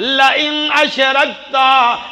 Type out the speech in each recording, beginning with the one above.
لَإِنْ أَشْرَكْتَ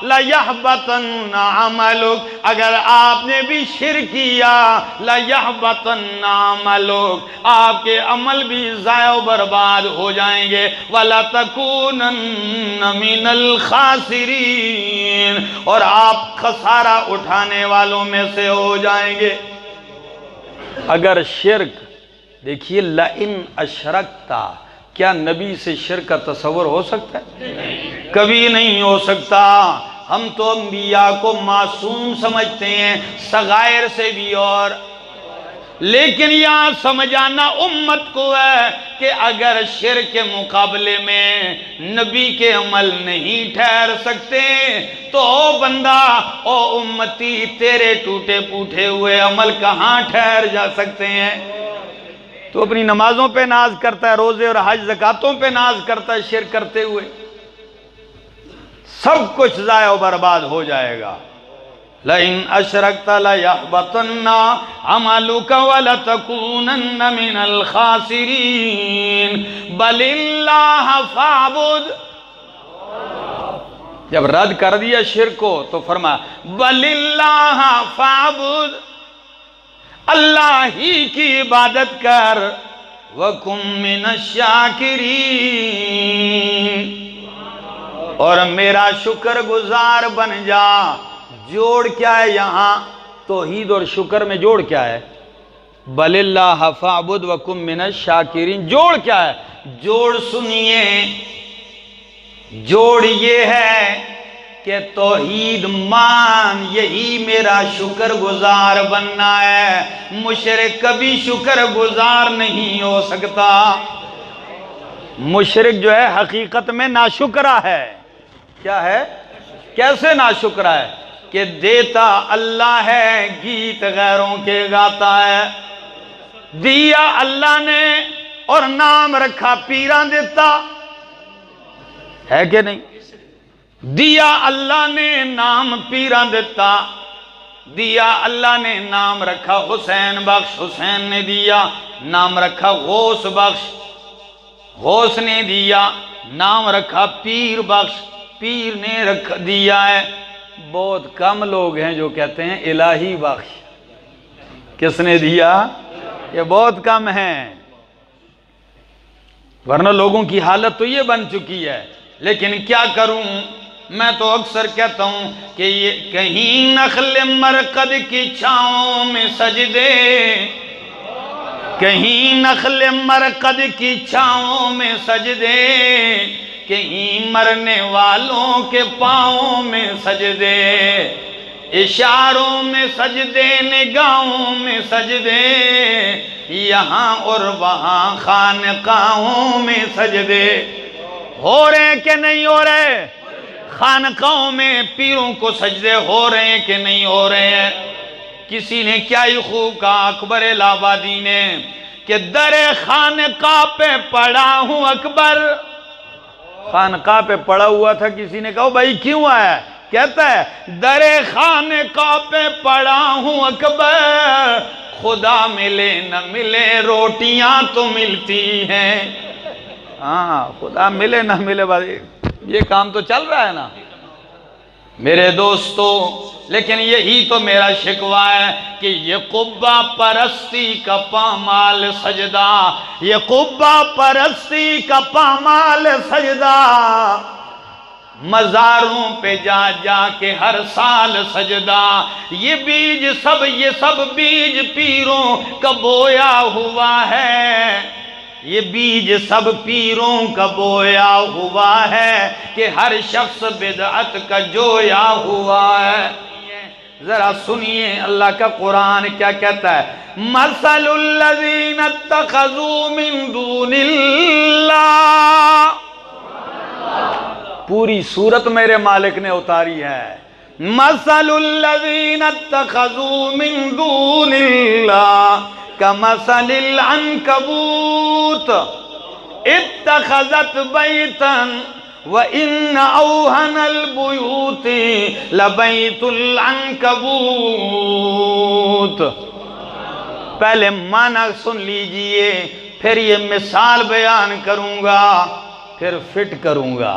لَيَحْبَطَنَّ عَمَلُكَ، اگر آپ نے بھی شرک کیا لَيَحْبَطَنَّ عَمَلُكَ، آپ کے عمل بھی ضائع و برباد ہو جائیں گے، وَلَتَكُونَنَّ مِنَ الْخَاسِرِينَ، اور آپ خسارہ اٹھانے والوں میں سے ہو جائیں گے۔ اگر شرک، دیکھیے لَإِنْ أَشْرَكْتَ، کیا نبی سے شرک کا تصور ہو سکتا ہے؟ کبھی نہیں ہو سکتا۔ ہم تو انبیاء کو معصوم سمجھتے ہیں، صغائر سے بھی، اور لیکن یہاں سمجھانا امت کو ہے کہ اگر شرک کے مقابلے میں نبی کے عمل نہیں ٹھہر سکتے تو او بندہ، او امتی، تیرے ٹوٹے پوٹے ہوئے عمل کہاں ٹھہر جا سکتے ہیں؟ تو اپنی نمازوں پہ ناز کرتا ہے، روزے اور حج زکاتوں پہ ناز کرتا ہے، شرک کرتے ہوئے سب کچھ ضائع و برباد ہو جائے گا۔ لَإِنْ أَشْرَكْتَ لَيَحْبَطَنَّ عَمَلُكَ وَلَتَكُونَنَّ مِنَ الْخَاسِرِينَ بَلِ اللَّهَ فَاعْبُدْ، جب رد کر دیا شرک کو تو فرمایا بَلِ اللَّهَ فَاعْبُدْ، اللہ ہی کی عبادت کر، وَكُن مِّنَ الشَّاكِرِينَ، اور میرا شکر گزار بن جا۔ جوڑ کیا ہے یہاں؟ توحید اور شکر میں جوڑ کیا ہے؟ بَلِ اللَّهَ فَاعْبُدْ وَكُن مِّنَ الشَّاكِرِينَ، جوڑ کیا ہے؟ جوڑ سنیے، جوڑ یہ ہے کہ توحید مان، یہی میرا شکر گزار بننا ہے۔ مشرک کبھی شکر گزار نہیں ہو سکتا۔ مشرک جو ہے حقیقت میں ناشکرہ ہے۔ کیا ہے؟ کیسے ناشکرہ ہے؟ کہ دیتا اللہ ہے، گیت غیروں کے گاتا ہے۔ دیا اللہ نے اور نام رکھا پیراں دیتا ہے کہ نہیں؟ دیا اللہ نے، نام پیراں دیتا، دیا اللہ نے، نام رکھا حسین بخش، حسین نے دیا، نام رکھا غوث بخش، غوث نے دیا، نام رکھا پیر بخش، پیر نے رکھ دیا ہے۔ بہت کم لوگ ہیں جو کہتے ہیں الہی بخش۔ کس نے دیا؟ یہ بہت کم ہیں، ورنہ لوگوں کی حالت تو یہ بن چکی ہے۔ لیکن کیا کروں، میں تو اکثر کہتا ہوں کہ یہ کہیں نخل مرقد کی چھاؤں میں سجدے، کہیں نخل مرقد کی چھاؤں میں سجدے، کہیں مرنے والوں کے پاؤں میں سجدے، اشاروں میں سجدے، نگاہوں میں سجدے، یہاں اور وہاں خانقاہوں میں سجدے۔ ہو رہے ہیں کہ نہیں ہو رہے؟ خانقاہوں میں پیروں کو سجدے ہو رہے ہیں کہ نہیں ہو رہے ہیں؟ کسی نے کیا ہی خوب کہا، اکبر الہ آبادی نے، کہ در خانقاہ پہ پڑا ہوں اکبر۔ خانقاہ پہ پڑا ہوا تھا، کسی نے کہا بھائی کیوں آیا؟ کہتا ہے در خانقاہ پہ پڑا ہوں اکبر، خدا ملے نہ ملے روٹیاں تو ملتی ہیں۔ ہاں، خدا ملے نہ ملے، بھائی یہ کام تو چل رہا ہے نا میرے دوستو۔ لیکن یہی تو میرا شکوہ ہے کہ یہ قبہ پرستی کا پامال سجدہ، یہ قبہ پرستی کا پامال سجدہ، مزاروں پہ جا جا کے ہر سال سجدہ، یہ سب بیج پیروں کا بویا ہوا ہے، یہ بیج سب پیروں کا بویا ہوا ہے کہ ہر شخص بدعت کا جویا ہوا ہے۔ ذرا سنیے اللہ کا قرآن کیا کہتا ہے، مثل الذین اتخذوا من دون اللہ، پوری سورت میرے مالک نے اتاری ہے، مثل الذین اتخذوا من دون اللہ کمثل العنکبوت اتخذت بیتا وَإِنَّ أَوْهَنَ الْبُيُوتِ لَبَيْتُ الْعَنْكَبُوتِ۔ پہلے معنی سن لیجئے، پھر یہ مثال بیان کروں گا، پھر فٹ کروں گا۔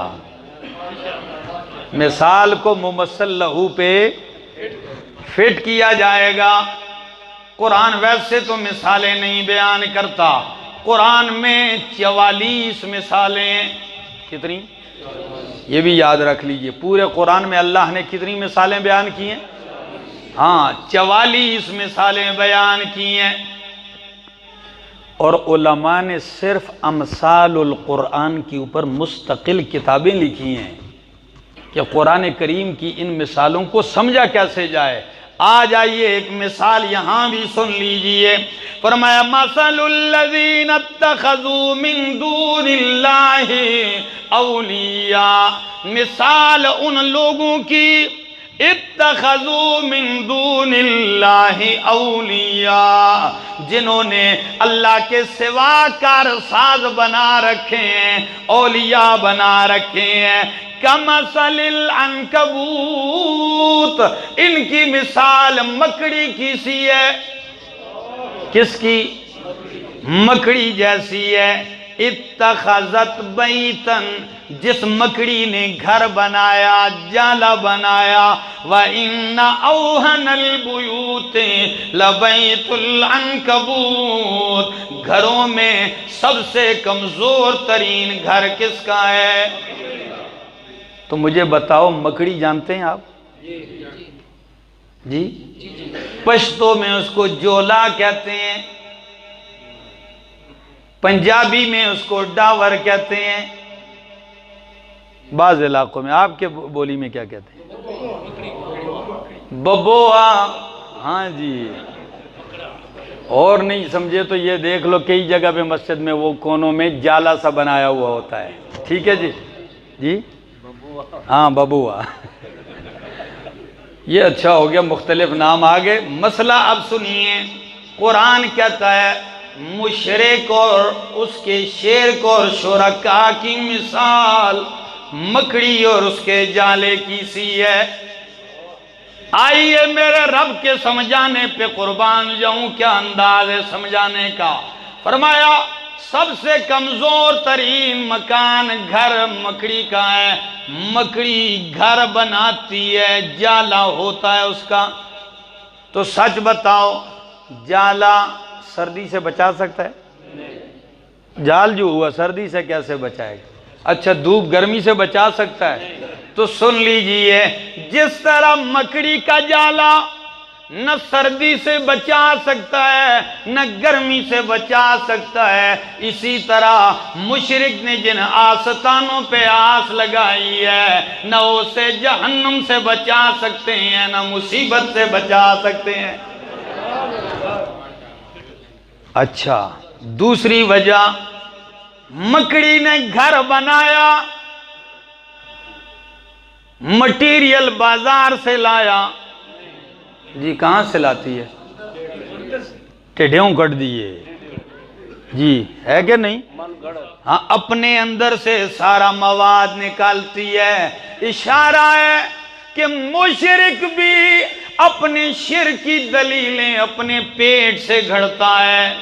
مثال کو ممثل لہو پہ فٹ کیا جائے گا۔ قرآن ویسے تو مثالیں نہیں بیان کرتا، قرآن میں 44 مثالیں، کتنی؟ یہ بھی یاد رکھ لیجئے، پورے قرآن میں اللہ نے کتنی مثالیں بیان کی ہیں؟ ہاں 44 مثالیں بیان کی ہیں۔ اور علماء نے صرف امثال القرآن کے اوپر مستقل کتابیں لکھی ہیں کہ قرآن کریم کی ان مثالوں کو سمجھا کیسے جائے۔ آ جائیے ایک مثال یہاں بھی سن لیجئے۔ فرمایا مثل الذین اتخذوا من دون اللہ اولیاء، مثال ان لوگوں کی اتخذوا من دون اللہ اولیاء، جنہوں نے اللہ کے سوا کارساز بنا رکھے ہیں، اولیاء بنا رکھے ہیں۔ کمثل العنکبوت، ان کی مثال مکڑی کی سی ہے۔ کس کی؟ مکڑی جیسی ہے۔ اتخذت بیتن، جس مکڑی نے گھر بنایا، جالا بنایا، وَإِنَّ أَوْهَنَ الْبُيُوتِ لَبَيْتُ الْعَنْكَبُوتِ، گھروں میں سب سے کمزور ترین گھر کس کا ہے؟ تو مجھے بتاؤ مکڑی جانتے ہیں آپ؟ جی پشتو میں اس کو جولا کہتے ہیں، پنجابی میں اس کو ڈاور کہتے ہیں، بعض علاقوں میں آپ کے بولی میں کیا کہتے ہیں؟ ببوا۔ ہاں جی، اور نہیں سمجھے تو یہ دیکھ لو کئی جگہ پہ مسجد میں وہ کونوں میں جالا سا بنایا ہوا ہوتا ہے، ٹھیک ہے جی؟ جی ہاں ببوا۔ یہ اچھا ہو گیا مختلف نام آگے۔ مسئلہ اب سنیے، قرآن کہتا ہے مشرک اور اس کے شرک اور شرکا کی مثال مکڑی اور اس کے جالے کی سی ہے۔ آئیے میرے رب کے سمجھانے پہ قربان جاؤں، کیا انداز ہے سمجھانے کا۔ فرمایا سب سے کمزور ترین مکان گھر مکڑی کا ہے، مکڑی گھر بناتی ہے، جالا ہوتا ہے اس کا۔ تو سچ بتاؤ جالا سردی سے بچا سکتا ہے؟ جال جو ہوا سردی سے کیسے بچائے گا؟ اچھا دھوپ گرمی سے بچا سکتا ہے؟ تو سن لیجئے، جس طرح مکڑی کا جالا نہ سردی سے بچا سکتا ہے نہ گرمی سے بچا سکتا ہے، اسی طرح مشرک نے جن آستانوں پہ آس لگائی ہے نہ اسے جہنم سے بچا سکتے ہیں نہ مصیبت سے بچا سکتے ہیں۔ اچھا دوسری وجہ، مکڑی نے گھر بنایا، مٹیریل بازار سے لایا، جی کہاں سے لاتی ہے؟ ٹیڈھیوں کٹ دیئے، جی ہے کہ نہیں؟ ہاں اپنے اندر سے سارا مواد نکالتی ہے۔ اشارہ ہے کہ مشرک بھی اپنے شرک کی دلیلیں اپنے پیٹ سے گھڑتا ہے،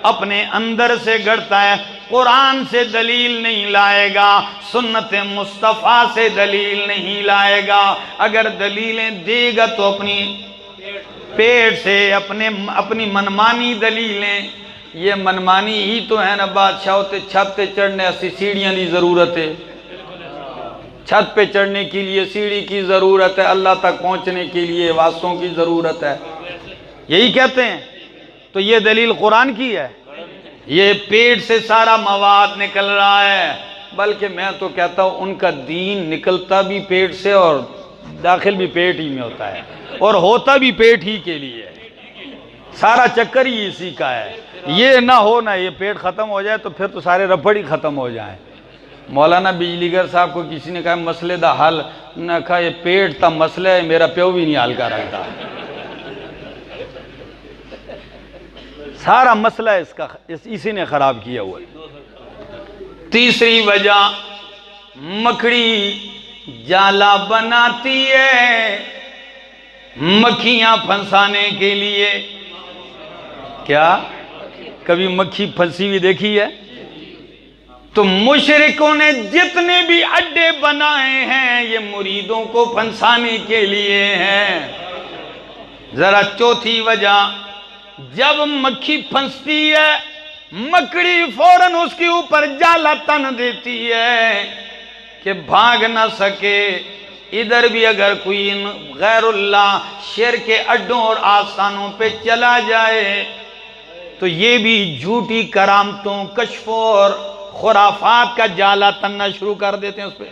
اپنے اندر سے گھڑتا ہے، قرآن سے دلیل نہیں لائے گا، سنت مصطفیٰ سے دلیل نہیں لائے گا۔ اگر دلیلیں دے گا تو اپنی پیٹ سے اپنی منمانی دلیلیں، یہ منمانی ہی تو ہے نا بادشاہ ہوتے چھت پہ چڑھنے ایسی سیڑھیاں دی ضرورت ہے، چھت پہ چڑھنے کے لیے سیڑھی کی ضرورت ہے، اللہ تک پہنچنے کے لیے واسطوں کی ضرورت ہے، یہی کہتے ہیں۔ تو یہ دلیل قرآن کی ہے، یہ پیٹ سے سارا مواد نکل رہا ہے، بلکہ میں تو کہتا ہوں ان کا دین نکلتا بھی پیٹ سے اور داخل بھی پیٹ ہی میں ہوتا ہے اور ہوتا بھی پیٹ ہی کے لیے، سارا چکر ہی اسی کا ہے۔ یہ نہ ہو نا یہ پیٹ ختم ہو جائے تو پھر تو سارے ربڑ ہی ختم ہو جائیں۔ مولانا بجلی گر صاحب کو کسی نے کہا مسئلے دا حل، نہ کہا یہ پیٹ تا مسئلہ ہے، میرا پیو بھی نہیں حل کر رکھتا، سارا مسئلہ اس کا اسی نے خراب کیا ہوا ہے۔ تیسری وجہ، مکڑی جالا بناتی ہے مکھیاں پھنسانے کے لیے۔ کیا کبھی مکھی پھنسی ہوئی دیکھی ہے؟ تو مشرکوں نے جتنے بھی اڈے بنائے ہیں یہ مریدوں کو پھنسانے کے لیے ہیں۔ ذرا چوتھی وجہ، جب مکھی پھنستی ہے مکڑی فوراً اس کے اوپر جالا تن دیتی ہے کہ بھاگ نہ سکے۔ ادھر بھی اگر کوئی غیر اللہ شرک کے اڈوں اور آستانوں پہ چلا جائے تو یہ بھی جھوٹی کرامتوں، کشفوں اور خرافات کا جالا تننا شروع کر دیتے ہیں اس پہ۔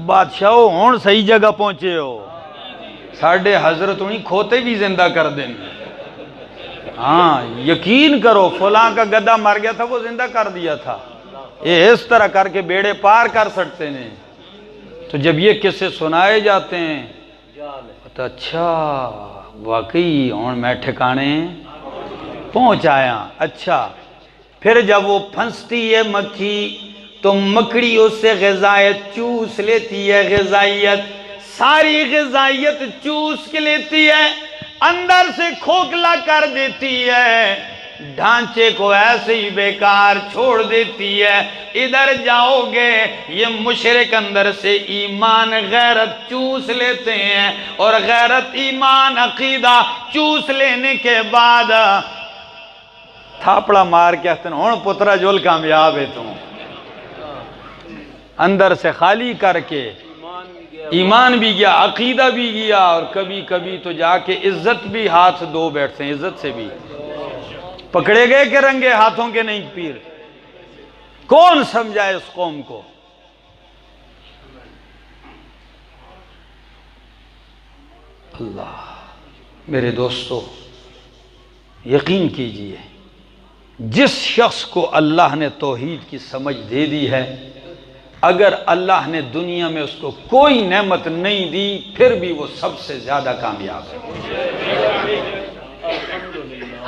بادشاہو ہون صحیح جگہ پہنچے ہو، ساڑھے حضرت انہیں کھوتے بھی زندہ کر دیں۔ ہاں یقین کرو، فلاں کا گدہ مر گیا تھا وہ زندہ کر دیا تھا، یہ اس طرح کر کے بیڑے پار کر سکتے ہیں۔ تو جب یہ قصے سنائے جاتے ہیں تو اچھا واقعی ہون میں ٹھکانے پہنچ آیا۔ اچھا پھر جب وہ پھنستی ہے مکھی تو مکڑی اس سے غذائیت چوس لیتی ہے، غذائیت ساری غذائیت چوس کے لیتی ہے، اندر سے کھوکھلا کر دیتی ہے، ڈھانچے کو ایسے ہی بیکار چھوڑ دیتی ہے۔ ادھر جاؤ گے یہ مشرک اندر سے ایمان غیرت چوس لیتے ہیں، اور غیرت ایمان عقیدہ چوس لینے کے بعد تھاپڑا مار کے کہتے ہیں ہون پترا جول کامیاب ہے تم، اندر سے خالی کر کے ایمان بھی گیا، عقیدہ بھی گیا، اور کبھی کبھی تو جا کے عزت بھی ہاتھ دو بیٹھتے ہیں، عزت سے بھی پکڑے گئے کہ رنگے ہاتھوں کے نہیں پیر۔ کون سمجھائے اس قوم کو؟ اللہ میرے دوستو یقین کیجئے، جس شخص کو اللہ نے توحید کی سمجھ دے دی ہے، اگر اللہ نے دنیا میں اس کو کوئی نعمت نہیں دی پھر بھی وہ سب سے زیادہ کامیاب ہے۔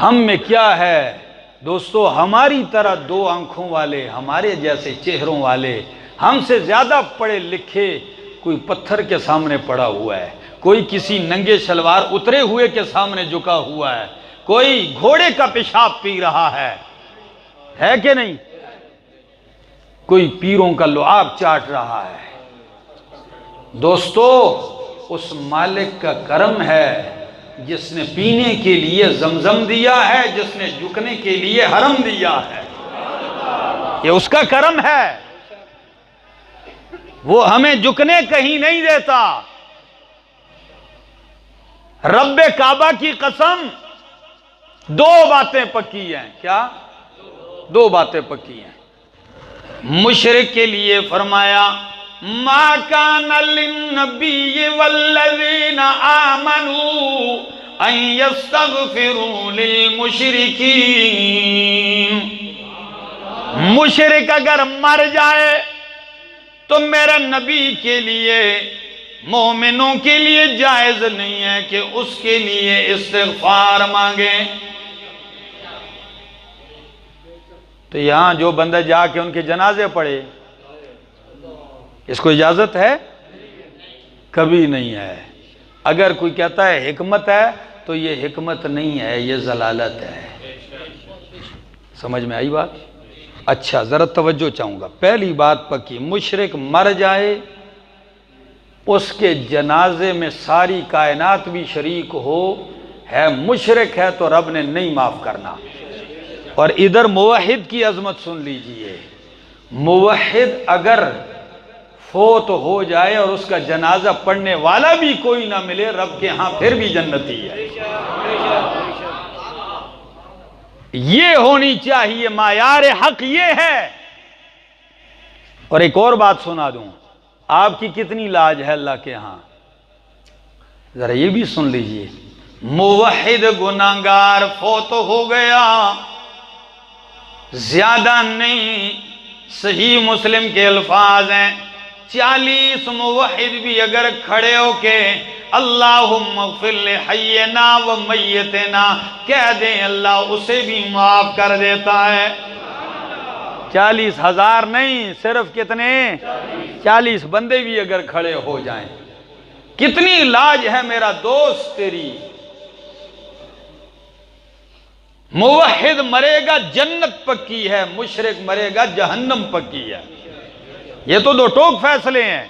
ہم میں کیا ہے دوستو، ہماری طرح دو آنکھوں والے، ہمارے جیسے چہروں والے، ہم سے زیادہ پڑھے لکھے کوئی پتھر کے سامنے پڑا ہوا ہے، کوئی کسی ننگے شلوار اترے ہوئے کے سامنے جھکا ہوا ہے، کوئی گھوڑے کا پیشاب پی رہا ہے کہ نہیں؟ کوئی پیروں کا لعاب چاٹ رہا ہے۔ دوستو اس مالک کا کرم ہے جس نے پینے کے لیے زمزم دیا ہے، جس نے جھکنے کے لیے حرم دیا ہے، یہ اس کا کرم ہے۔ وہ ہمیں جھکنے کہیں نہیں دیتا۔ رب کعبہ کی قسم دو باتیں پکی ہیں۔ کیا؟ دو باتیں پکی ہیں۔ مشرک کے لیے فرمایا ما کان للنبی والذین آمنوا ان یستغفروا للمشرکین، مشرک اگر مر جائے تو میرے نبی کے لیے، مومنوں کے لیے جائز نہیں ہے کہ اس کے لیے استغفار مانگیں۔ تو یہاں جو بندہ جا کے ان کے جنازے پڑھے، اس کو اجازت ہے؟ کبھی نہیں ہے۔ اگر کوئی کہتا ہے حکمت ہے تو یہ حکمت نہیں ہے، یہ ضلالت ہے۔ سمجھ میں آئی بات؟ اچھا ذرا توجہ چاہوں گا۔ پہلی بات پکی، مشرک مر جائے اس کے جنازے میں ساری کائنات بھی شریک ہو، ہے مشرک ہے تو رب نے نہیں معاف کرنا۔ اور ادھر موحد کی عظمت سن لیجئے، موحد اگر فوت ہو جائے اور اس کا جنازہ پڑھنے والا بھی کوئی نہ ملے، رب کے ہاں پھر بھی جنتی ہے۔ یہ ہونی چاہیے، معیار حق یہ ہے۔ اور ایک اور بات سنا دوں، آپ کی کتنی لاج ہے اللہ کے ہاں، ذرا یہ بھی سن لیجئے۔ موحد گناہگار فوت ہو گیا، زیادہ نہیں، صحیح مسلم کے الفاظ ہیں، 40 موحد بھی اگر کھڑے ہو کے اللہم اغفر لحینا و میتنا کہہ دیں، اللہ اسے بھی معاف کر دیتا ہے۔ 40,000 نہیں، صرف کتنے؟ 40 بندے بھی اگر کھڑے ہو جائیں، کتنی لاج ہے میرا دوست تیری۔ موحد مرے گا جنت پکی ہے، مشرک مرے گا جہنم پکی ہے۔ یہ تو دو ٹوک فیصلے ہیں۔